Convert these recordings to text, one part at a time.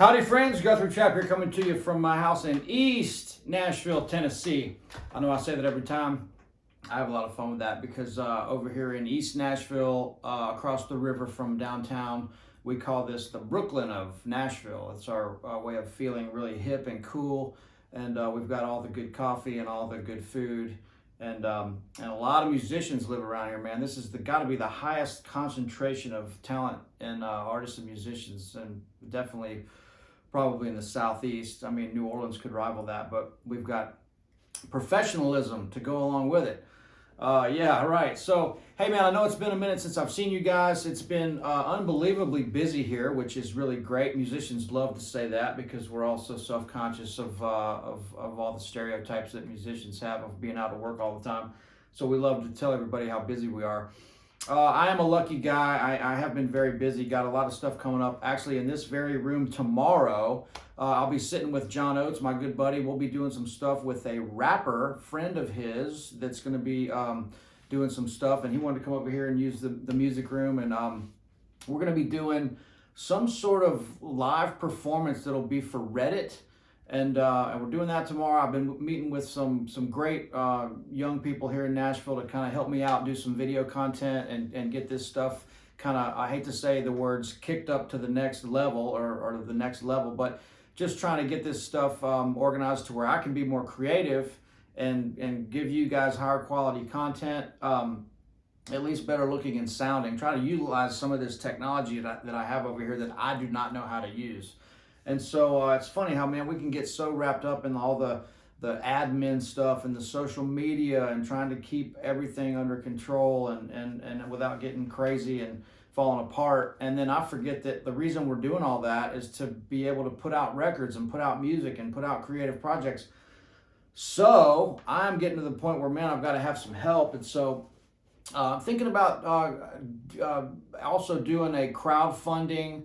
Howdy friends, Guthrie Chap here coming to you from my house in East Nashville, Tennessee. I know I say that every time. I have a lot of fun with that because over here in East Nashville, across the river from downtown, we call this the Brooklyn of Nashville. It's our way of feeling really hip and cool, and we've got all the good coffee and all the good food, and a lot of musicians live around here, man. This is got to be the highest concentration of talent and artists and musicians, and definitely probably in the Southeast. I mean, New Orleans could rival that, but we've got professionalism to go along with it. Yeah, right. So, hey man, I know it's been a minute since I've seen you guys. It's been unbelievably busy here, which is really great. Musicians love to say that because we're all so self-conscious of all the stereotypes that musicians have of being out of work all the time. So we love to tell everybody how busy we are. I am a lucky guy. I have been very busy, got a lot of stuff coming up. Actually, in this very room tomorrow, I'll be sitting with John Oates, my good buddy. We'll be doing some stuff with a rapper friend of his that's going to be doing some stuff, and he wanted to come over here and use the music room, and we're going to be doing some sort of live performance that'll be for Reddit. And we're doing that tomorrow. I've been meeting with some great young people here in Nashville to kind of help me out, do some video content and get this stuff kind of, I hate to say the words, kicked up to the next level or the next level, but just trying to get this stuff organized to where I can be more creative and give you guys higher quality content, at least better looking and sounding. Try to utilize some of this technology that I have over here that I do not know how to use. And so it's funny how, man, we can get so wrapped up in all the admin stuff and the social media and trying to keep everything under control and without getting crazy and falling apart. And then I forget that the reason we're doing all that is to be able to put out records and put out music and put out creative projects. So I'm getting to the point where, man, I've got to have some help. And so I'm thinking about also doing a crowdfunding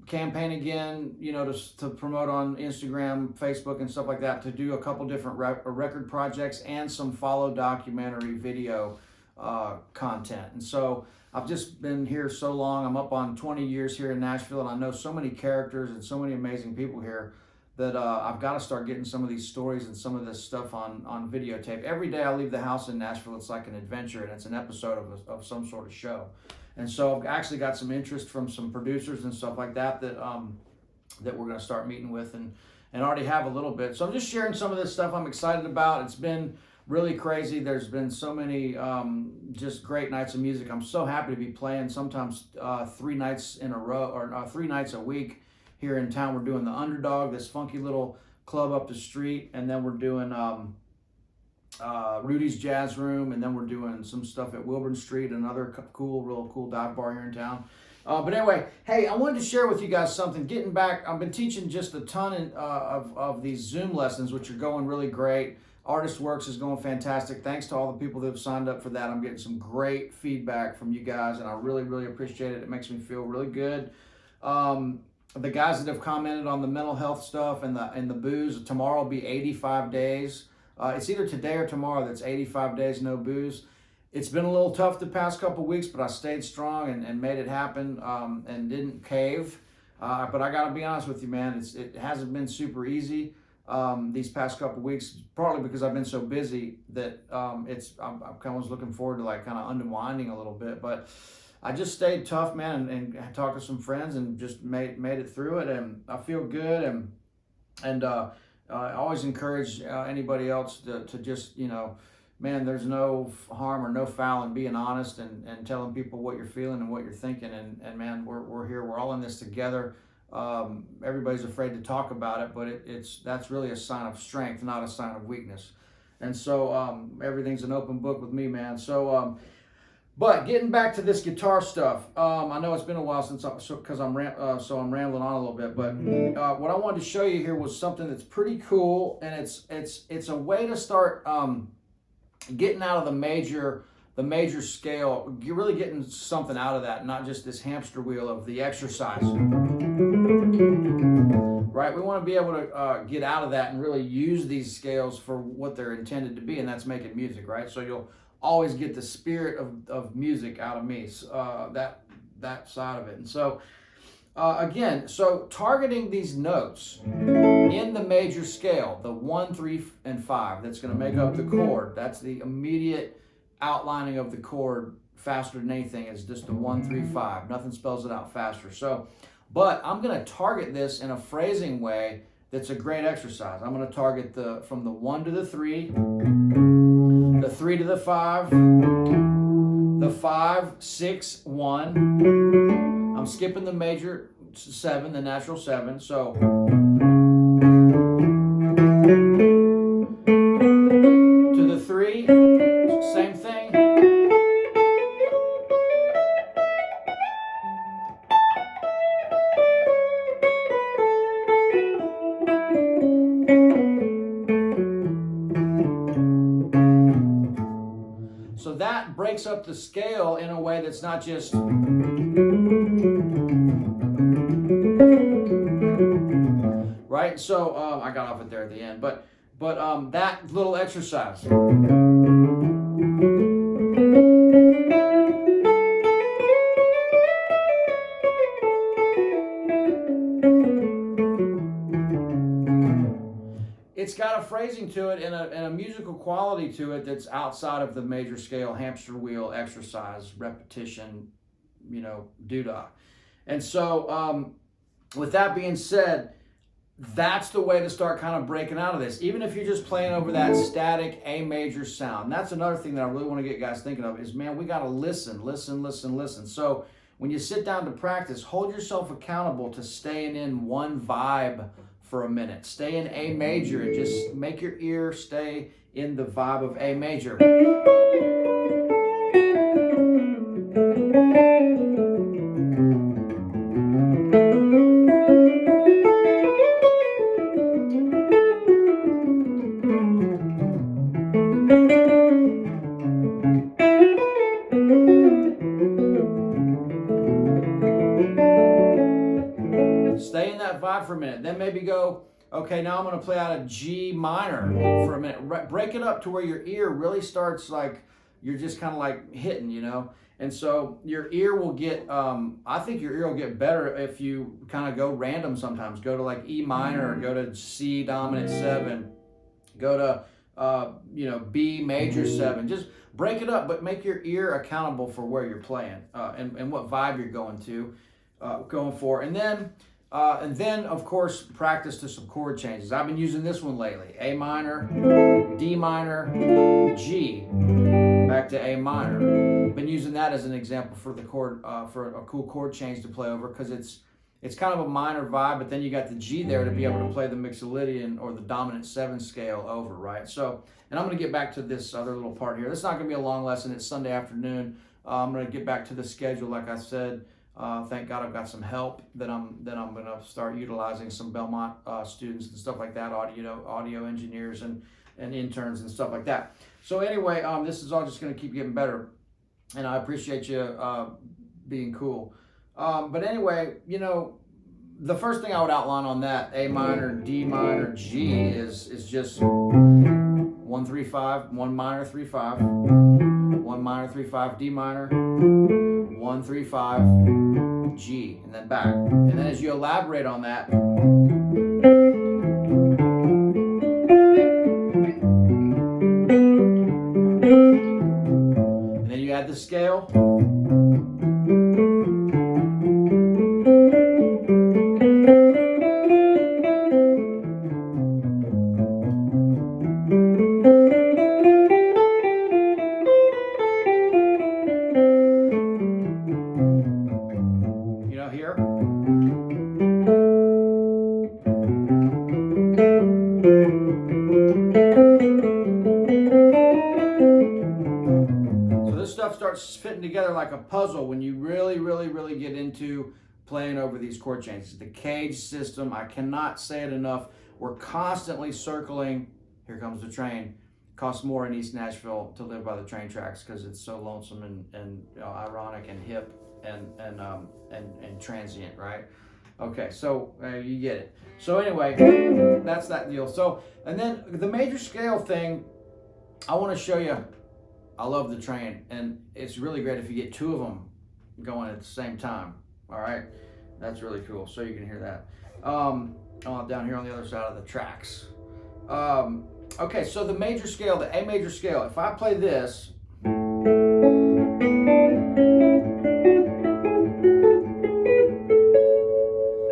campaign again, you know, to promote on Instagram, Facebook, and stuff like that, to do a couple different record projects and some follow documentary video content. And so I've just been here so long. I'm up on 20 years here in Nashville, and I know so many characters and so many amazing people here that I've got to start getting some of these stories and some of this stuff on videotape. Every day I leave the house in Nashville, it's like an adventure, and it's an episode of some sort of show. And so I've actually got some interest from some producers and stuff like that that we're going to start meeting with and already have a little bit. So I'm just sharing some of this stuff I'm excited about. It's been really crazy. There's been so many just great nights of music. I'm so happy to be playing sometimes 3 nights in a row or 3 nights a week here in town. We're doing the Underdog, this funky little club up the street, and then we're doing Rudy's Jazz Room, and then we're doing some stuff at Wilburn Street, another real cool dive bar here in town. But anyway, hey, I wanted to share with you guys something. Getting back, I've been teaching just a ton of these Zoom lessons, which are going really great. Artist Works is going fantastic. Thanks to all the people that have signed up for that. I'm getting some great feedback from you guys, and I really, really appreciate it. It makes me feel really good. the guys that have commented on the mental health stuff and the booze, tomorrow will be 85 days. It's either today or tomorrow that's 85 days no booze. It's been a little tough the past couple weeks, but I stayed strong and made it happen and didn't cave. But I got to be honest with you, man, it hasn't been super easy these past couple weeks, partly because I've been so busy that I'm kind of looking forward to like kind of unwinding a little bit. But I just stayed tough, man, and talked to some friends and just made it through it, and I feel good. And I always encourage anybody else to just, you know, man, there's no harm or no foul in being honest and telling people what you're feeling and what you're thinking. And man, we're here. We're all in this together. Everybody's afraid to talk about it, but that's really a sign of strength, not a sign of weakness. And so everything's an open book with me, man. So, but getting back to this guitar stuff, I know it's been a while since I'm rambling on a little bit. But what I wanted to show you here was something that's pretty cool, and it's a way to start getting out of the major scale. You're really getting something out of that, not just this hamster wheel of the exercise. Right? We want to be able to get out of that and really use these scales for what they're intended to be, and that's making music, right? So you'll always get the spirit of music out of me, that side of it. And so again, so targeting these notes in the major scale, the 1, 3, and 5, that's going to make up the chord. That's the immediate outlining of the chord faster than anything, is just the 1, 3, 5. Nothing spells it out faster. So, but I'm going to target this in a phrasing way that's a great exercise. I'm going to target from the 1 to the 3, the 3 to the 5, the 5, 6, 1. I'm skipping the major 7, the natural 7. So to the 3, same thing. So that breaks up the scale in a way that's not just right. So I got off it there at the end, but that little exercise. It's got a phrasing to it and a musical quality to it that's outside of the major scale hamster wheel exercise repetition, you know, doodah. And so with that being said, that's the way to start kind of breaking out of this. Even if you're just playing over that static A major sound. That's another thing that I really want to get guys thinking of is, man, we got to listen. So when you sit down to practice, hold yourself accountable to staying in one vibe for a minute. Stay in A major and just make your ear stay in the vibe of A major. Stay in that vibe for a minute. Then maybe go, okay, now I'm going to play out a G minor for a minute. Break it up to where your ear really starts like, you're just kind of like hitting, you know? And so your ear will get, I think your ear will get better if you kind of go random sometimes. Go to like E minor, or go to C dominant 7, go to, you know, B major 7. Just break it up, but make your ear accountable for where you're playing and what vibe you're going for. And then, of course, practice to some chord changes. I've been using this one lately. A minor, D minor, G, back to A minor. Been using that as an example for the chord, for a cool chord change to play over, because it's kind of a minor vibe, but then you got the G there to be able to play the Mixolydian or the dominant 7 scale over, right? So, and I'm going to get back to this other little part here. This is not going to be a long lesson. It's Sunday afternoon. I'm going to get back to the schedule, like I said. Thank God I've got some help that I'm going to start utilizing, some Belmont students and stuff like that, audio engineers and interns and stuff like that. So anyway, this is all just going to keep getting better, and I appreciate you being cool. But anyway, you know, the first thing I would outline on that, A minor, D minor, G, is just 1 3 5, 1 minor 3 5, 1 minor 3 5, D minor, 1 3 5, G, and then back. And then as you elaborate on that, and then you add the scale. Here. So this stuff starts fitting together like a puzzle when you really get into playing over these chord changes. The cage system, I cannot say it enough. We're constantly circling. Here comes the train. Costs more in East Nashville to live by the train tracks because it's so lonesome and ironic and hip and transient, right? Okay, so you get it. So anyway, that's that deal. So, and then the major scale thing, I want to show you. I love the train, and it's really great if you get two of them going at the same time. All right, that's really cool. So you can hear that. Down here on the other side of the tracks. Okay, so the major scale, the A major scale. If I play this.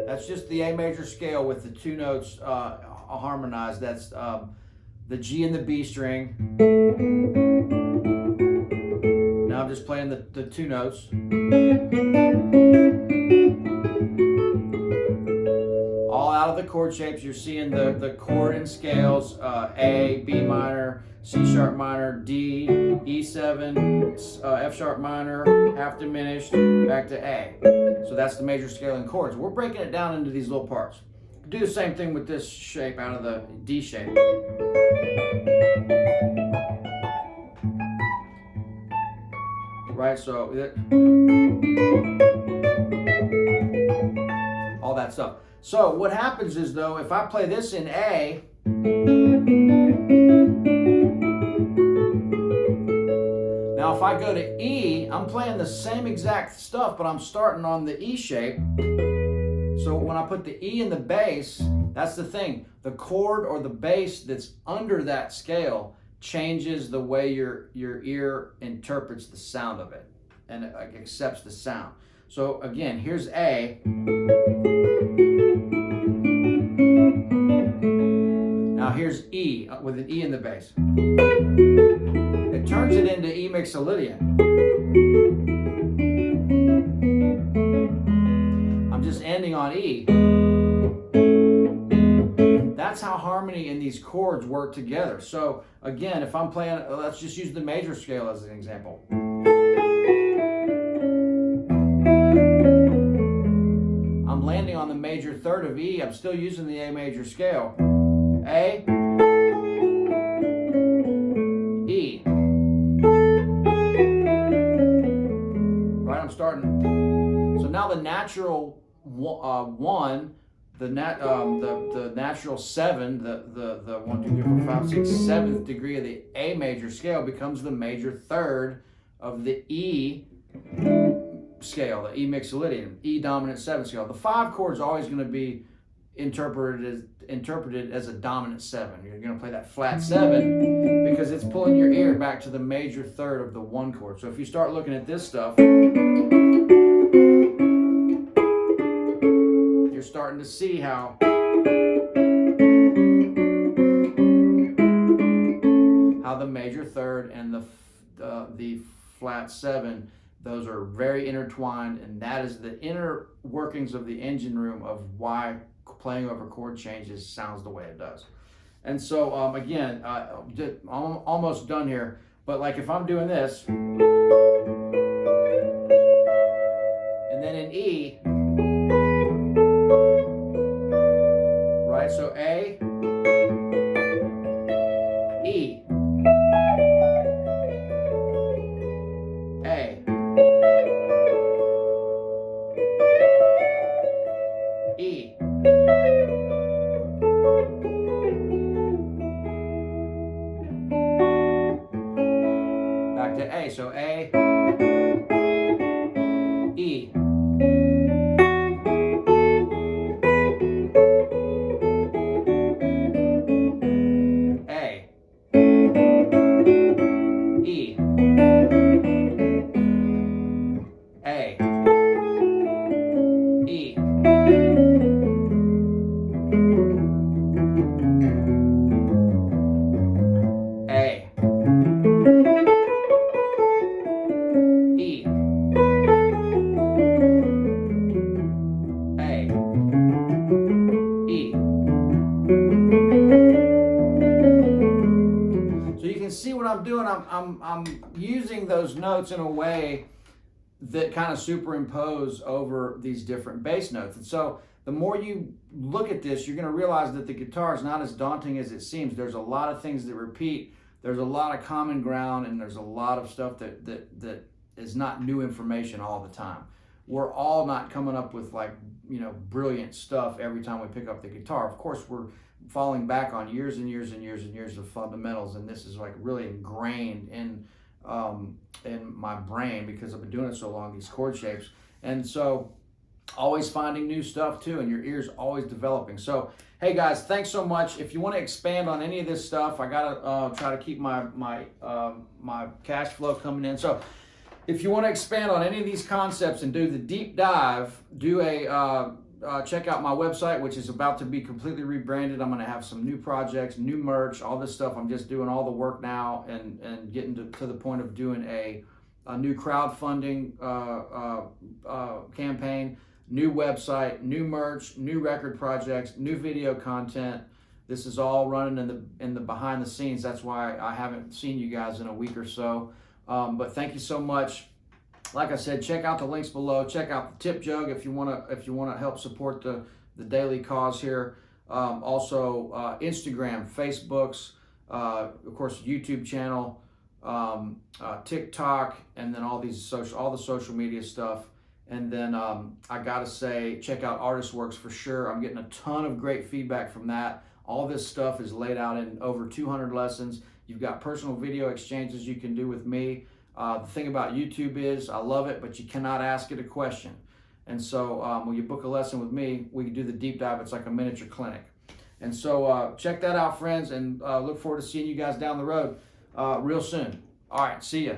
That's just the A major scale with the two notes harmonized. That's the G and the B string. Now I'm just playing the two notes. All out of the chord shapes. You're seeing the chord and scales, A, B minor, C sharp minor, D, E7, F sharp minor, half diminished, back to A. So that's the major scale in chords. We're breaking it down into these little parts. Do the same thing with this shape out of the D shape. Right, so all that stuff. So what happens is, though, if I play this in A, now if I go to E, I'm playing the same exact stuff, but I'm starting on the E shape. So when I put the E in the bass, that's the thing. The chord or the bass that's under that scale changes the way your ear interprets the sound of it and accepts the sound. So again, here's A. Now here's E with an E in the bass. It turns it into E mixolydian. I'm just ending on E. That's how harmony and these chords work together. So again, if I'm playing, let's just use the major scale as an example. I'm landing on the major third of E. I'm still using the A major scale. A, E. Right, I'm starting. So now the natural one, the natural 7, the 1, 2, 3, 4, 5, 6, 7th degree of the A major scale becomes the major third of the E scale, the E mixolydian, E dominant 7 scale. The 5 chord is always going to be interpreted as a dominant 7. You're going to play that flat 7 because it's pulling your ear back to the major third of the 1 chord. So if you start looking at this stuff, you're starting to see how the major third and the flat 7, those are very intertwined, and that is the inner workings of the engine room of why playing over chord changes sounds the way it does. And so again, I'm almost done here, but like if I'm doing this, and then in E, right, so A, E, A, E, So A, E. A, E, A, E, A, E, A, E. So you can see what I'm doing. I'm using those notes in a way that kind of superimpose over these different bass notes. And so the more you look at this, you're going to realize that the guitar is not as daunting as it seems. There's a lot of things that repeat. There's a lot of common ground, and there's a lot of stuff that is not new information all the time. We're all not coming up with, like, you know, brilliant stuff every time we pick up the guitar. Of course, we're falling back on years and years and years and years of fundamentals, and this is like really ingrained in my brain because I've been doing it so long, these chord shapes. And so always finding new stuff too, and your ear's always developing. So hey guys, thanks so much. If you want to expand on any of this stuff, I gotta try to keep my cash flow coming in. So if you want to expand on any of these concepts and do the deep dive, check out my website, which is about to be completely rebranded. I'm going to have some new projects, new merch, all this stuff. I'm just doing all the work now and getting to the point of doing a new crowdfunding campaign, new website, new merch, new record projects, new video content. This is all running in the behind the scenes. That's why I haven't seen you guys in a week or so. But thank you so much. Like I said, check out the links below. Check out the tip jug if you want to help support the daily cause here. Also Instagram, Facebooks, of course YouTube channel, TikTok, and then all the social media stuff. And then I gotta say, check out Artist Works for sure. I'm getting a ton of great feedback from that. All this stuff is laid out in over 200 lessons. You've got personal video exchanges you can do with me. The thing about YouTube is I love it, but you cannot ask it a question. And so when you book a lesson with me, we can do the deep dive. It's like a miniature clinic. And so check that out, friends, and look forward to seeing you guys down the road real soon. All right, see ya.